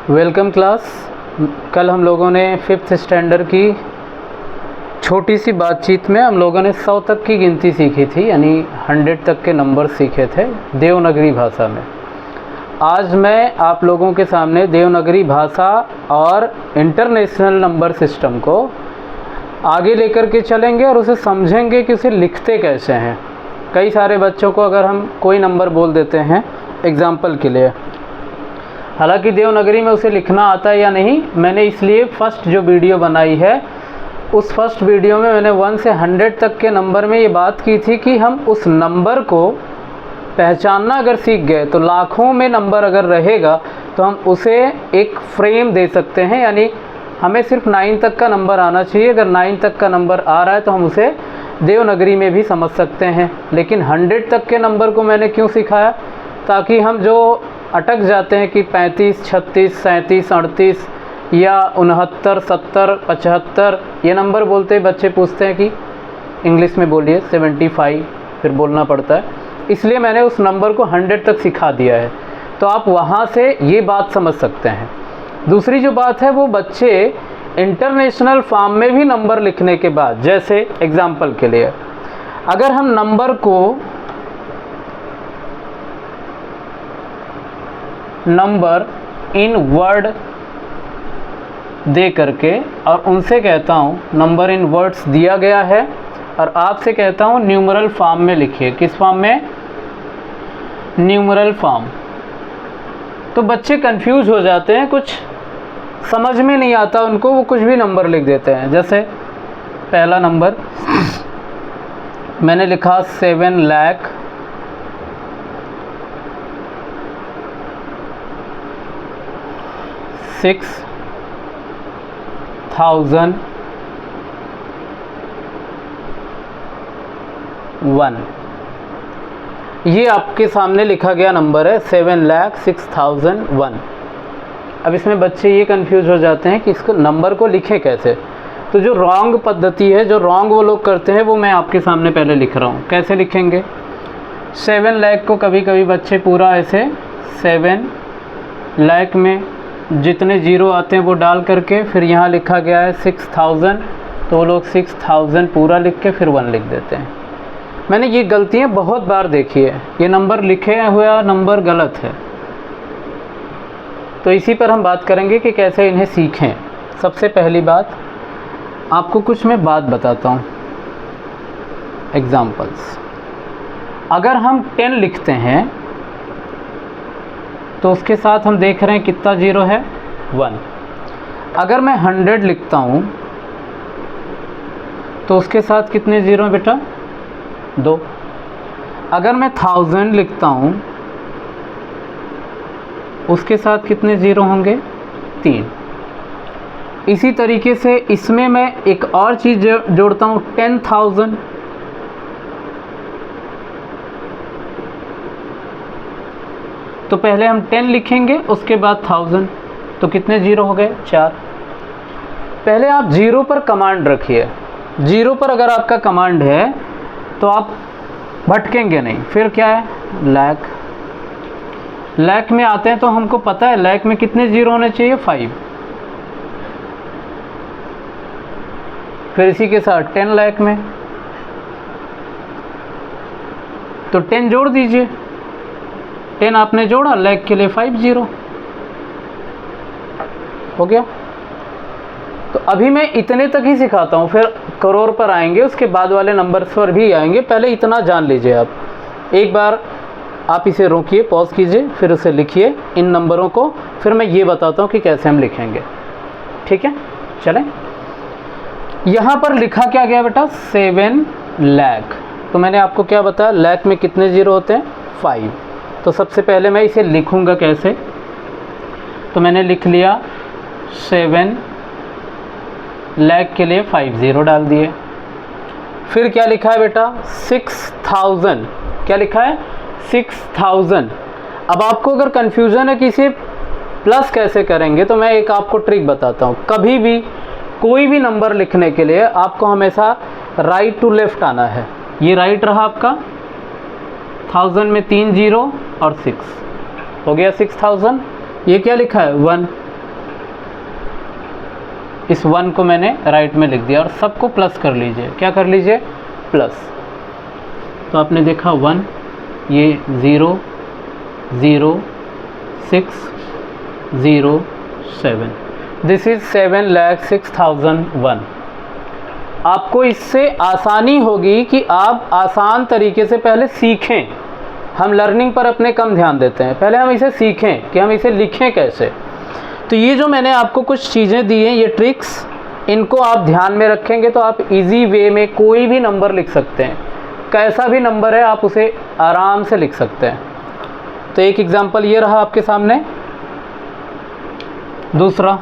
Welcome class. कल हम लोगों ने 5th स्टैंडर्ड की छोटी सी बातचीत में हम लोगों ने 100 तक की गिनती सीखी थी, यानी 100 तक के नंबर सीखे थे देवनागरी भाषा में। आज मैं आप लोगों के सामने देवनागरी भाषा और इंटरनेशनल नंबर सिस्टम को आगे लेकर के चलेंगे और उसे समझेंगे कि उसे लिखते कैसे हैं। कई सारे बच्चों को अगर हम कोई नंबर बोल देते हैं एग्ज़ाम्पल के लिए, हालांकि देवनागरी में उसे लिखना आता है या नहीं, मैंने इसलिए फर्स्ट जो वीडियो बनाई है उस फर्स्ट वीडियो में मैंने 1 से 100 तक के नंबर में ये बात की थी कि हम उस नंबर को पहचानना अगर सीख गए तो लाखों में नंबर अगर रहेगा तो हम उसे एक फ्रेम दे सकते हैं। यानी हमें सिर्फ 9 तक का नंबर आना चाहिए, अगर 9 तक का नंबर आ रहा है तो हम उसे देवनागरी में भी समझ सकते हैं। लेकिन 100 तक के नंबर को मैंने क्यों सिखाया, ताकि हम जो अटक जाते हैं कि 35, 36, 37, 38 या 69, 70, 75 ये नंबर बोलते बच्चे पूछते हैं कि इंग्लिश में बोलिए 75, फिर बोलना पड़ता है। इसलिए मैंने उस नंबर को 100 तक सिखा दिया है, तो आप वहाँ से ये बात समझ सकते हैं। दूसरी जो बात है वो बच्चे इंटरनेशनल फॉर्म में भी नंबर लिखने के बाद, जैसे एग्जाम्पल के लिए अगर हम नंबर को नंबर इन वर्ड दे करके और उनसे कहता हूँ नंबर इन वर्ड्स दिया गया है और आपसे कहता हूँ न्यूमरल फॉर्म में लिखिए। किस फॉर्म में? Numeral form. तो बच्चे कंफ्यूज हो जाते हैं, कुछ समझ में नहीं आता उनको, वो कुछ भी नंबर लिख देते हैं। जैसे पहला नंबर मैंने लिखा 7 लाख 6,001। ये आपके सामने लिखा गया नंबर है 7,06,001। अब इसमें बच्चे ये कंफ्यूज हो जाते हैं कि इसको नंबर को लिखे कैसे। तो जो रॉन्ग पद्धति है, जो रॉन्ग वो लोग करते हैं, वो मैं आपके सामने पहले लिख रहा हूँ। कैसे लिखेंगे? 7 लाख को कभी कभी बच्चे पूरा ऐसे 7 लाख में जितने जीरो आते हैं वो डाल करके, फिर यहाँ लिखा गया है 6,000, तो वो लोग 6,000 पूरा लिख के फिर 1 लिख देते हैं। मैंने ये गलतियाँ बहुत बार देखी है, ये नंबर लिखे हुआ नंबर गलत है। तो इसी पर हम बात करेंगे कि कैसे इन्हें सीखें। सबसे पहली बात, आपको कुछ मैं बात बताता हूँ, एग्जाम्पल्स। अगर हम 10 लिखते हैं तो उसके साथ हम देख रहे हैं कितना जीरो है? 1। अगर मैं 100 लिखता हूँ तो उसके साथ कितने जीरो हैं बेटा? 2। अगर मैं 1000 लिखता हूँ उसके साथ कितने ज़ीरो होंगे? 3। इसी तरीके से इसमें मैं एक और चीज़ जोड़ता हूँ 10,000। तो पहले हम 10 लिखेंगे, उसके बाद 1000, तो कितने ज़ीरो हो गए? 4। पहले आप ज़ीरो पर कमांड रखिए। ज़ीरो पर अगर आपका कमांड है तो आप भटकेंगे नहीं। फिर क्या है? लाख। लाख में आते हैं तो हमको पता है लाख में कितने ज़ीरो होने चाहिए? 5। फिर इसी के साथ 10 लाख में तो 10 जोड़ दीजिए। 10 आपने जोड़ा, लाख के लिए 5 ज़ीरो हो गया। तो अभी मैं इतने तक ही सिखाता हूँ, फिर करोड़ पर आएंगे, उसके बाद वाले नंबर्स पर भी आएंगे। पहले इतना जान लीजिए आप। एक बार आप इसे रोकिए, पॉज कीजिए, फिर उसे लिखिए इन नंबरों को, फिर मैं ये बताता हूँ कि कैसे हम लिखेंगे। ठीक है, चलें। यहाँ पर लिखा क्या गया बेटा? 7 लाख। तो मैंने आपको क्या बताया, लाख में कितने ज़ीरो होते हैं? 5। तो सबसे पहले मैं इसे लिखूँगा कैसे? तो मैंने लिख लिया 7 लाख के लिए 5 ज़ीरो डाल दिए। फिर क्या लिखा है बेटा? 6,000। क्या लिखा है? 6,000। अब आपको अगर कन्फ्यूज़न है कि इसे प्लस कैसे करेंगे, तो मैं एक आपको ट्रिक बताता हूँ। कभी भी कोई भी नंबर लिखने के लिए आपको हमेशा राइट टू लेफ़्ट आना है। ये राइट रहा आपका, 1000 में 3 ज़ीरो और 6 हो गया 6000। ये क्या लिखा है? 1। इस 1 को मैंने राइट में लिख दिया और सबको प्लस कर लीजिए। क्या कर लीजिए? प्लस। तो आपने देखा 1, ये 0 0 6 0 7, दिस इज़ 7,06,001। आपको इससे आसानी होगी कि आप आसान तरीके से पहले सीखें। हम लर्निंग पर अपने कम ध्यान देते हैं, पहले हम इसे सीखें कि हम इसे लिखें कैसे। तो ये जो मैंने आपको कुछ चीज़ें दी हैं, ये ट्रिक्स, इनको आप ध्यान में रखेंगे तो आप इजी वे में कोई भी नंबर लिख सकते हैं। कैसा भी नंबर है आप उसे आराम से लिख सकते हैं। तो एक एग्जांपल ये रहा आपके सामने। दूसरा,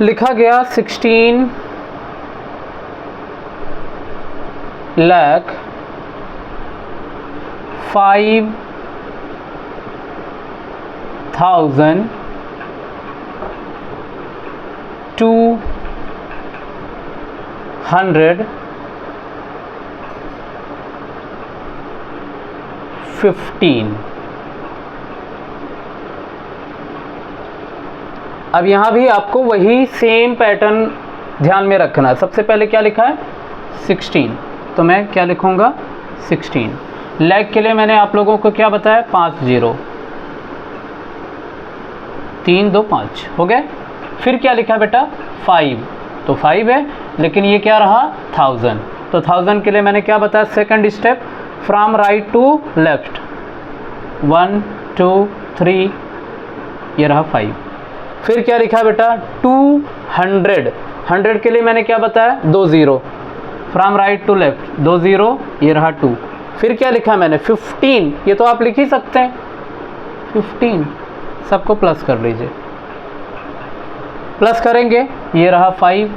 लिखा गया 16,05,215। अब यहाँ भी आपको वही सेम पैटर्न ध्यान में रखना है। सबसे पहले क्या लिखा है? 16, तो मैं क्या लिखूँगा? 16। लैग के लिए मैंने आप लोगों को क्या बताया? 5 0, 3 2 5 हो गए। फिर क्या लिखा बेटा? 5, तो 5 है, लेकिन ये क्या रहा? 1000। तो 1000 के लिए मैंने क्या बताया? Second step, from right to left, 1 2 3, ये रहा 5। फिर क्या लिखा बेटा? 200, 100 के लिए मैंने क्या बताया? 2 0, फ्रॉम राइट टू लेफ्ट, 2 0, ये रहा 2। फिर क्या लिखा मैंने? 15, ये तो आप लिख ही सकते हैं, 15, सबको प्लस कर लीजिए। प्लस करेंगे, ये रहा 5,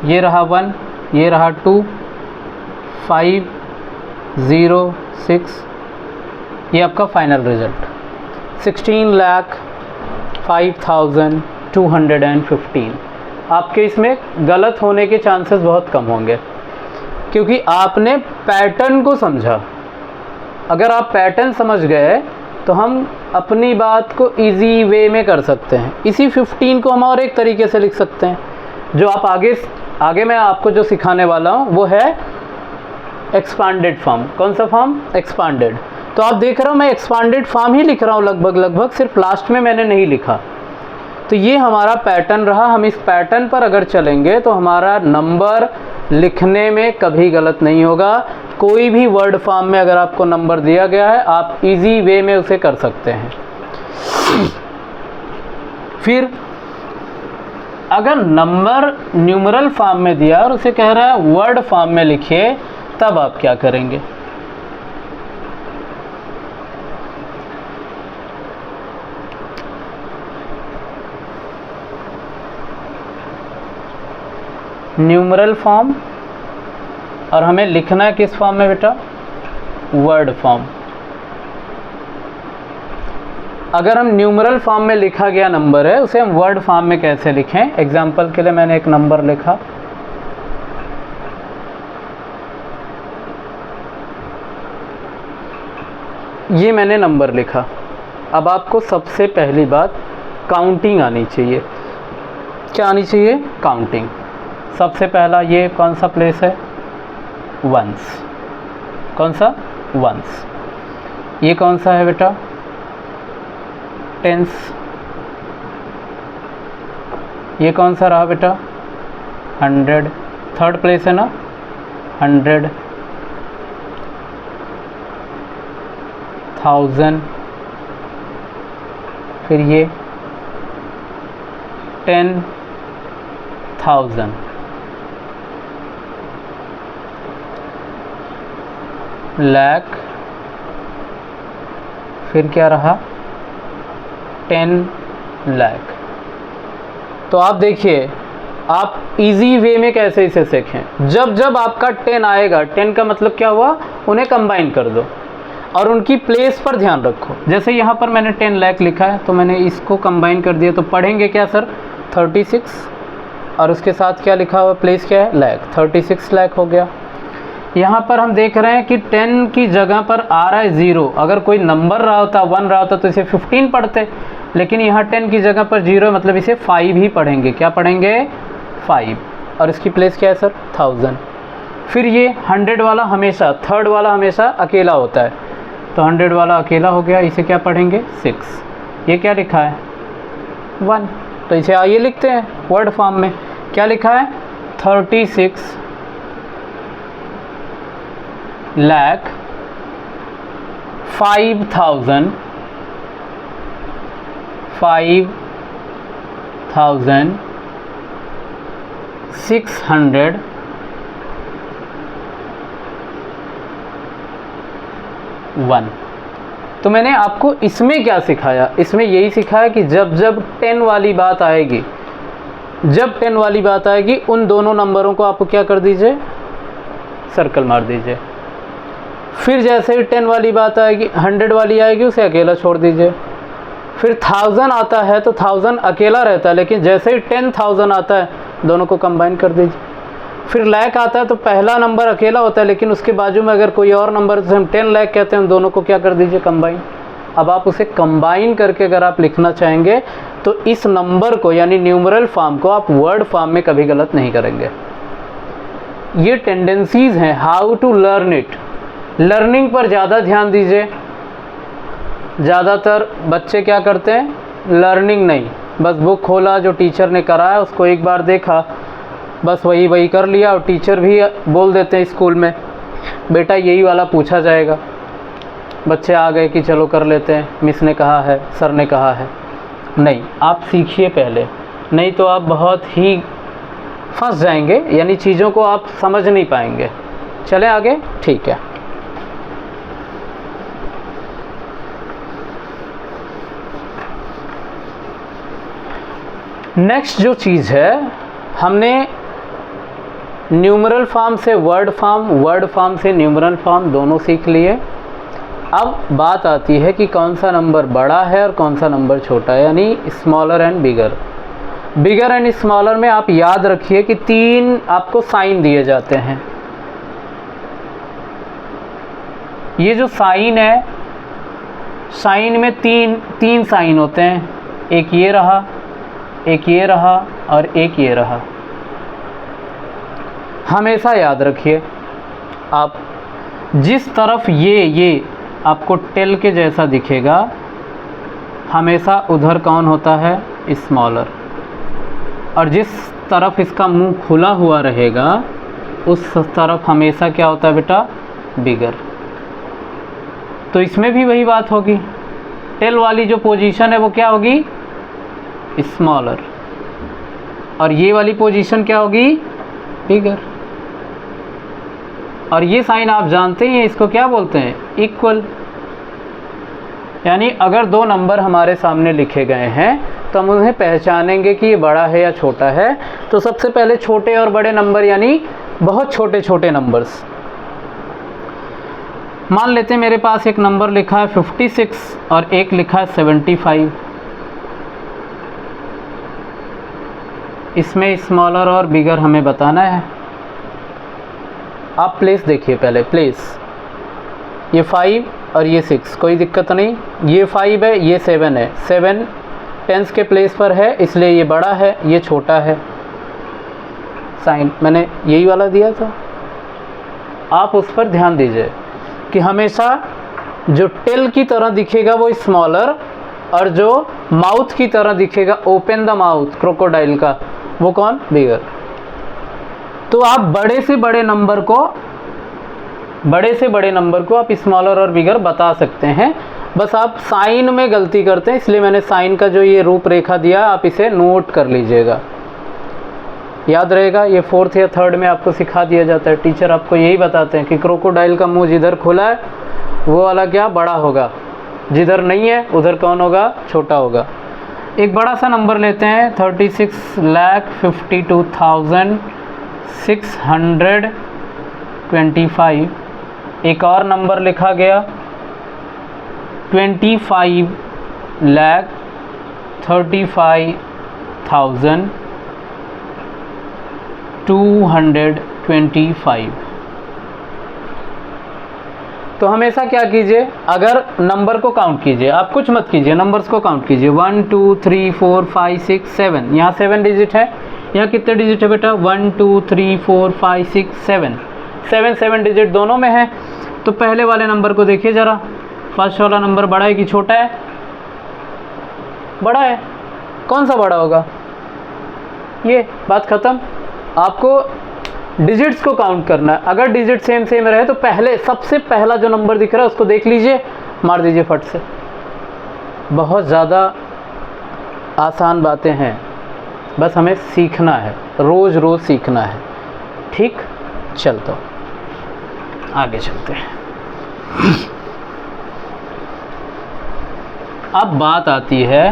ये रहा 1, ये रहा 2, 5 0 6, ये आपका फाइनल रिजल्ट 16,05,215। आपके इसमें गलत होने के चांसेस बहुत कम होंगे क्योंकि आपने पैटर्न को समझा। अगर आप पैटर्न समझ गए तो हम अपनी बात को इजी वे में कर सकते हैं। इसी 15 को हम और एक तरीके से लिख सकते हैं, जो आप आगे मैं आपको जो सिखाने वाला हूँ वो है एक्सपांडेड फॉर्म। कौन सा फॉर्म? एक्सपांडेड। तो आप देख रहे हो मैं एक्सपांडेड फॉर्म ही लिख रहा हूँ लगभग, सिर्फ लास्ट में मैंने नहीं लिखा। तो ये हमारा पैटर्न रहा। हम इस पैटर्न पर अगर चलेंगे तो हमारा नंबर लिखने में कभी गलत नहीं होगा। कोई भी वर्ड फॉर्म में अगर आपको नंबर दिया गया है आप इजी वे में उसे कर सकते हैं। फिर अगर नंबर न्यूमरल फॉर्म में दिया और उसे कह रहा है वर्ड फॉर्म में लिखिए, तब आप क्या करेंगे? न्यूमरल फॉर्म, और हमें लिखना है किस फॉर्म में बेटा? Word form. अगर हम न्यूमरल फॉर्म में लिखा गया नंबर है उसे हम वर्ड फॉर्म में कैसे लिखें? एग्जाम्पल के लिए मैंने एक नंबर लिखा, ये मैंने नंबर लिखा। अब आपको सबसे पहली बात काउंटिंग आनी चाहिए। क्या आनी चाहिए? काउंटिंग। सबसे पहला ये कौन सा प्लेस है? वंस। कौन सा? वंस। ये कौन सा है बेटा? टेंस। ये कौन सा रहा बेटा? 100। थर्ड प्लेस है ना? 100, 1000, फिर ये 10,000, लाख, फिर क्या रहा? 10 लाख। तो आप देखिए आप इजी वे में कैसे इसे सीखें। जब जब आपका 10 आएगा, 10 का मतलब क्या हुआ? उन्हें कंबाइन कर दो और उनकी प्लेस पर ध्यान रखो। जैसे यहाँ पर मैंने 10 लाख लिखा है तो मैंने इसको कंबाइन कर दिया, तो पढ़ेंगे क्या सर? 36 और उसके साथ क्या लिखा हुआ प्लेस क्या है, लाख, 36 लाख हो गया। यहाँ पर हम देख रहे हैं कि 10 की जगह पर आ रहा है 0। अगर कोई नंबर रहा होता, 1 रहा होता तो इसे 15 पढ़ते, लेकिन यहाँ 10 की जगह पर 0 है, मतलब इसे 5 ही पढ़ेंगे। क्या पढ़ेंगे, 5। और इसकी प्लेस क्या है सर, 1000। फिर ये 100 वाला हमेशा, थर्ड वाला हमेशा अकेला होता है, तो 100 वाला अकेला हो गया, इसे क्या पढ़ेंगे, 6। ये क्या लिखा है, 1, तो इसे आइए लिखते हैं वर्ड फॉर्म में। क्या लिखा है, 36 लाख 5,600 1। तो मैंने आपको इसमें क्या सिखाया, इसमें यही सिखाया कि जब जब 10 वाली बात आएगी, जब 10 वाली बात आएगी, उन दोनों नंबरों को आप क्या कर दीजिए, सर्कल मार दीजिए। फिर जैसे ही 10 वाली बात आएगी, 100 वाली आएगी, उसे अकेला छोड़ दीजिए। फिर 1000 आता है तो 1000 अकेला रहता है, लेकिन जैसे ही 10,000 आता है, दोनों को कंबाइन कर दीजिए। फिर लाख आता है तो पहला नंबर अकेला होता है, लेकिन उसके बाजू में अगर कोई और नंबर, जैसे हम 10 लाख कहते हैं, दोनों को क्या कर दीजिए, कंबाइन। अब आप उसे कंबाइन करके अगर आप लिखना चाहेंगे तो इस नंबर को, यानी न्यूमरल फॉर्म को, आप वर्ड फॉर्म में कभी गलत नहीं करेंगे। ये टेंडेंसीज हैं, how to learn it. Learning पर ज़्यादा ध्यान दीजिए। ज़्यादातर बच्चे क्या करते हैं, लर्निंग नहीं, बस बुक खोला, जो टीचर ने कराया उसको एक बार देखा, बस वही कर लिया। और टीचर भी बोल देते हैं स्कूल में, बेटा यही वाला पूछा जाएगा। बच्चे आ गए कि चलो कर लेते हैं, मिस ने कहा है, सर ने कहा है। नहीं, आप सीखिए पहले, नहीं तो आप बहुत ही फंस जाएंगे, यानी चीज़ों को आप समझ नहीं पाएंगे। चले आगे, ठीक है। नेक्स्ट जो चीज़ है, हमने न्यूमरल फॉर्म से वर्ड फॉर्म, वर्ड फॉर्म से न्यूमरल फॉर्म दोनों सीख लिए। अब बात आती है कि कौन सा नंबर बड़ा है और कौन सा नंबर छोटा है, यानी smaller and bigger. Bigger and smaller में आप याद रखिए कि 3 आपको साइन दिए जाते हैं। ये जो साइन है, साइन में तीन साइन होते हैं, एक ये रहा, एक ये रहा और एक ये रहा। हमेशा याद रखिए, आप जिस तरफ ये आपको टेल के जैसा दिखेगा, हमेशा उधर कौन होता है, स्मॉलर। और जिस तरफ इसका मुंह खुला हुआ रहेगा, उस तरफ हमेशा क्या होता है बेटा, बिगर। तो इसमें भी वही बात होगी, टेल वाली जो पोजीशन है वो क्या होगी, स्मॉलर, और ये वाली पोजीशन क्या होगी, बिगर। और ये साइन आप जानते हैं, इसको क्या बोलते हैं, इक्वल। यानी अगर 2 नंबर हमारे सामने लिखे गए हैं तो हम उन्हें पहचानेंगे कि ये बड़ा है या छोटा है। तो सबसे पहले छोटे और बड़े नंबर, यानी बहुत छोटे छोटे नंबर्स। मान लेते हैं मेरे पास एक नंबर लिखा है 56 और एक लिखा है 75। इसमें स्मॉलर और बिगर हमें बताना है। आप प्लेस देखिए पहले, प्लेस, ये 5 और ये 6, कोई दिक्कत नहीं। ये 5 है, ये 7 है, 7 टेंस के प्लेस पर है, इसलिए ये बड़ा है, ये छोटा है। साइन मैंने यही वाला दिया था, आप उस पर ध्यान दीजिए कि हमेशा जो टेल की तरह दिखेगा वो स्मॉलर, और जो माउथ की तरह दिखेगा, ओपन द माउथ क्रोकोडाइल का, वो कौन, बिगर। तो आप बड़े से बड़े नंबर को आप स्मॉलर और बिगर बता सकते हैं। बस आप साइन में गलती करते हैं, इसलिए मैंने साइन का जो ये रूपरेखा दिया, आप इसे नोट कर लीजिएगा, याद रहेगा। ये 4th या 3rd में आपको सिखा दिया जाता है, टीचर आपको यही बताते हैं कि क्रोकोडाइल का मुंह जिधर खुला है वो वाला क्या, बड़ा होगा, जिधर नहीं है उधर कौन होगा, छोटा होगा। एक बड़ा सा नंबर लेते हैं, 36,52,625। एक और नंबर लिखा गया 25,35,000 225। तो हमेशा क्या कीजिए, अगर नंबर को काउंट कीजिए, आप कुछ मत कीजिए, नंबर्स को काउंट कीजिए। 1 2 3 4 5 6 7, यहाँ 7 डिजिट है, यहाँ कितने डिजिट है बेटा, 1 2 3 4 5 6 7, 7 डिजिट दोनों में है। तो पहले वाले नंबर को देखिए ज़रा, फर्स्ट वाला नंबर बड़ा है कि छोटा है? बड़ा है। कौन सा बड़ा होगा? ये, बात ख़त्म। आपको डिजिट्स को काउंट करना है। अगर डिजिट सेम सेम रहे तो पहले, सबसे पहला जो नंबर दिख रहा है उसको देख लीजिए, मार दीजिए फट से। बहुत ज़्यादा आसान बातें हैं, बस हमें सीखना है, रोज़ रोज़ सीखना है। ठीक, चलते आगे चलते हैं। अब बात आती है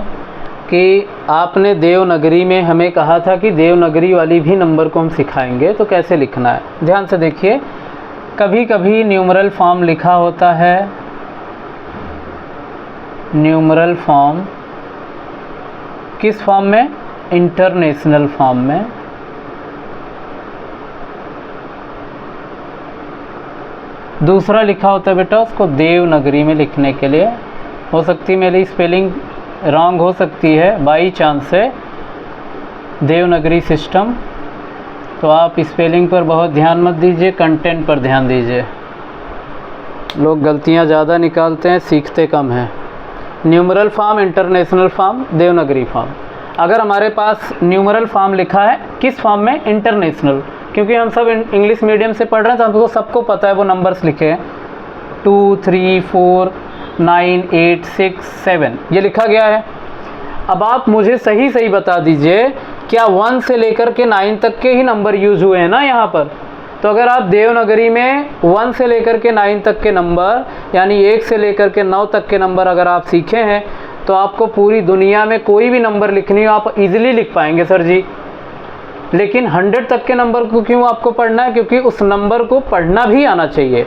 कि आपने देवनागरी में हमें कहा था कि देवनागरी वाली भी नंबर को हम सिखाएंगे, तो कैसे लिखना है ध्यान से देखिए। कभी कभी न्यूमरल फॉर्म लिखा होता है, न्यूमरल फॉर्म किस फॉर्म में? इंटरनेशनल फॉर्म में। दूसरा लिखा होता है बेटा उसको देवनागरी में लिखने के लिए। हो सकती है मेरी स्पेलिंग रॉन्ग हो सकती है बाई चांस से, देवनागरी सिस्टम, तो आप स्पेलिंग पर बहुत ध्यान मत दीजिए, कंटेंट पर ध्यान दीजिए। लोग गलतियां ज़्यादा निकालते हैं, सीखते कम हैं। Numeral form, international form, Devanagari form. अगर हमारे पास न्यूमरल फॉर्म लिखा है, किस फॉर्म में? इंटरनेशनल, क्योंकि हम सब इंग्लिश मीडियम से पढ़ रहे हैं तो हमको सबको पता है वो नंबर्स लिखे हैं, 2 3 4 9 8 6 7 ये लिखा गया है। अब आप मुझे सही सही बता दीजिए, क्या 1 से लेकर के 9 तक के ही नंबर यूज़ हुए हैं ना यहाँ पर? तो अगर आप देवनागरी में 1 से लेकर के 9 तक के नंबर, यानी 1 से लेकर के 9 तक के नंबर अगर आप सीखे हैं, तो आपको पूरी दुनिया में कोई भी नंबर लिखनी हो आप इजीली लिख पाएंगे सर जी। लेकिन 100 तक के नंबर को क्यों आपको पढ़ना है? क्योंकि उस नंबर को पढ़ना भी आना चाहिए।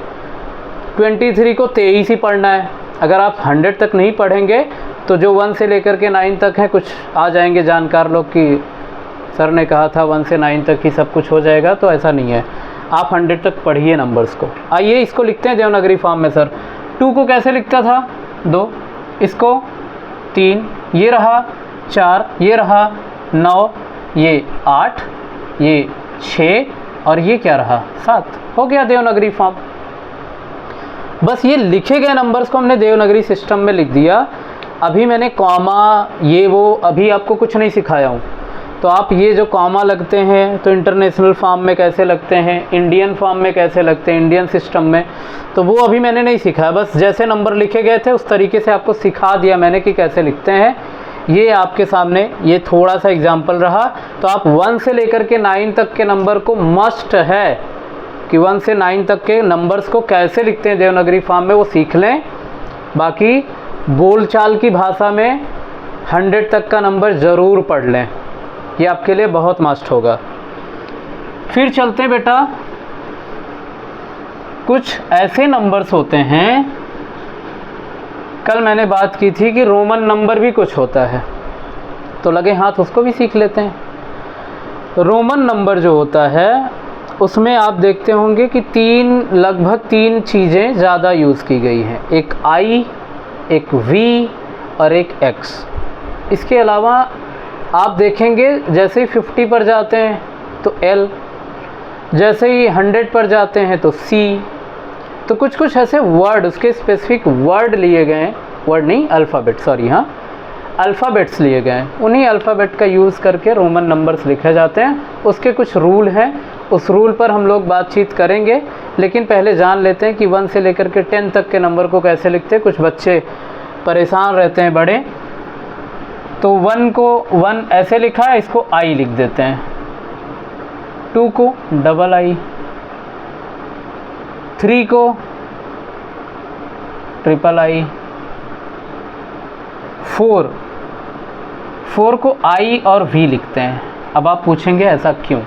23 को 23 ही पढ़ना है। अगर आप 100 तक नहीं पढ़ेंगे तो जो 1 से लेकर के 9 तक है, कुछ आ जाएंगे जानकार लोग कि सर ने कहा था 1 से 9 तक ही सब कुछ हो जाएगा, तो ऐसा नहीं है। आप 100 तक पढ़िए नंबर्स को। आइए इसको लिखते हैं देवनागरी फॉर्म में। सर 2 को कैसे लिखता था? 2, इसको 3, ये रहा 4, ये रहा 9, ये 8, ये 6 और ये क्या रहा 7। हो गया देवनागरी फॉर्म। बस ये लिखे गए नंबर्स को हमने देवनागरी सिस्टम में लिख दिया। अभी मैंने कॉमा ये वो अभी आपको कुछ नहीं सिखाया हूँ, तो आप ये जो कॉमा लगते हैं तो इंटरनेशनल फॉर्म में कैसे लगते हैं, इंडियन फॉर्म में कैसे लगते हैं, इंडियन सिस्टम में, तो वो अभी मैंने नहीं सिखाया। बस जैसे नंबर लिखे गए थे उस तरीके से आपको सिखा दिया मैंने कि कैसे लिखते हैं। ये आपके सामने ये थोड़ा सा एग्जाम्पल रहा। तो आप 1 से लेकर के 9 तक के नंबर को मस्ट है कि 1 से 9 तक के नंबर्स को कैसे लिखते हैं देवनागरी फॉर्म में, वो सीख लें। बाकी बोलचाल की भाषा में 100 तक का नंबर ज़रूर पढ़ लें, ये आपके लिए बहुत मस्ट होगा। फिर चलते हैं बेटा, कुछ ऐसे नंबर्स होते हैं, कल मैंने बात की थी कि रोमन नंबर भी कुछ होता है, तो लगे हाथ उसको भी सीख लेते हैं। रोमन नंबर जो होता है उसमें आप देखते होंगे कि लगभग 3 चीज़ें ज़्यादा यूज़ की गई हैं, एक I, एक V और एक X। इसके अलावा आप देखेंगे जैसे ही 50 पर जाते हैं तो L, जैसे ही 100 पर जाते हैं तो C। तो कुछ कुछ ऐसे वर्ड, उसके स्पेसिफिक वर्ड लिए गए हैं, वर्ड नहीं अल्फ़ाबेट, सॉरी, हाँ अल्फ़ाबेट्स लिए गए हैं। उन्हीं अल्फ़ाबेट का यूज़ करके रोमन नंबर्स लिखे जाते हैं। उसके कुछ रूल हैं, उस रूल पर हम लोग बातचीत करेंगे, लेकिन पहले जान लेते हैं कि 1 से लेकर के 10 तक के नंबर को कैसे लिखते हैं। कुछ बच्चे परेशान रहते हैं बड़े, तो 1 को 1 ऐसे लिखा है, इसको I लिख देते हैं, 2 को डबल I, 3 को ट्रिपल I, 4 को I और V लिखते हैं। अब आप पूछेंगे ऐसा क्यों?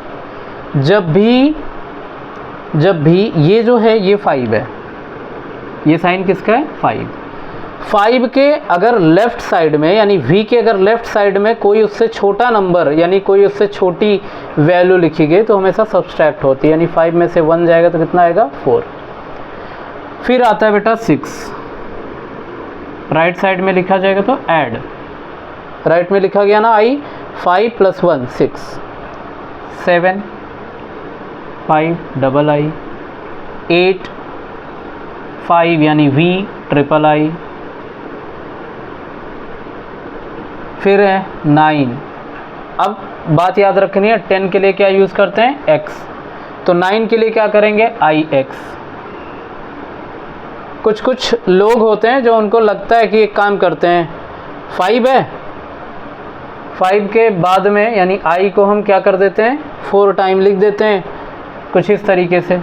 जब भी ये जो है ये 5 है, ये साइन किसका है? 5 के अगर लेफ़्ट साइड में यानी v के अगर लेफ़्ट साइड में कोई उससे छोटा नंबर यानी कोई उससे छोटी वैल्यू लिखी गई तो हमेशा सब्सट्रैक्ट होती है, यानी 5 में से 1 जाएगा तो कितना आएगा 4। फिर आता है बेटा 6, राइट साइड में लिखा जाएगा तो ऐड, राइट में लिखा गया ना i, 5 + 1 6, 7 5 डबल i, 8 5 यानी v ट्रिपल i, फिर है 9। अब बात याद रखनी है, 10 के लिए क्या यूज़ करते हैं x, तो 9 के लिए क्या करेंगे ix। कुछ लोग होते हैं जो उनको लगता है कि एक काम करते हैं, 5 है, 5 के बाद में यानी i को हम क्या कर देते हैं 4 टाइम लिख देते हैं, कुछ इस तरीके से।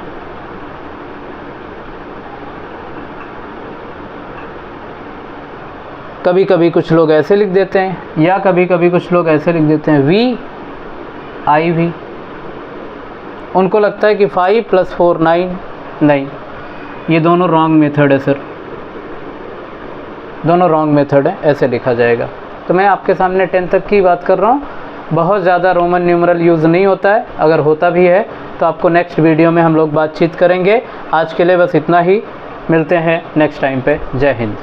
कभी कभी कुछ लोग ऐसे लिख देते हैं या कभी कभी कुछ लोग ऐसे लिख देते हैं v। उनको लगता है कि 5 + 4 9, नहीं, ये दोनों रॉन्ग मेथड है सर, दोनों रॉन्ग मेथड है, ऐसे लिखा जाएगा। तो मैं आपके सामने 10 तक की बात कर रहा हूँ, बहुत ज़्यादा रोमन न्यूमरल यूज़ नहीं होता है, अगर होता भी है तो आपको नेक्स्ट वीडियो में हम लोग बातचीत करेंगे। आज के लिए बस इतना ही, मिलते हैं नेक्स्ट टाइम पे। जय हिंद।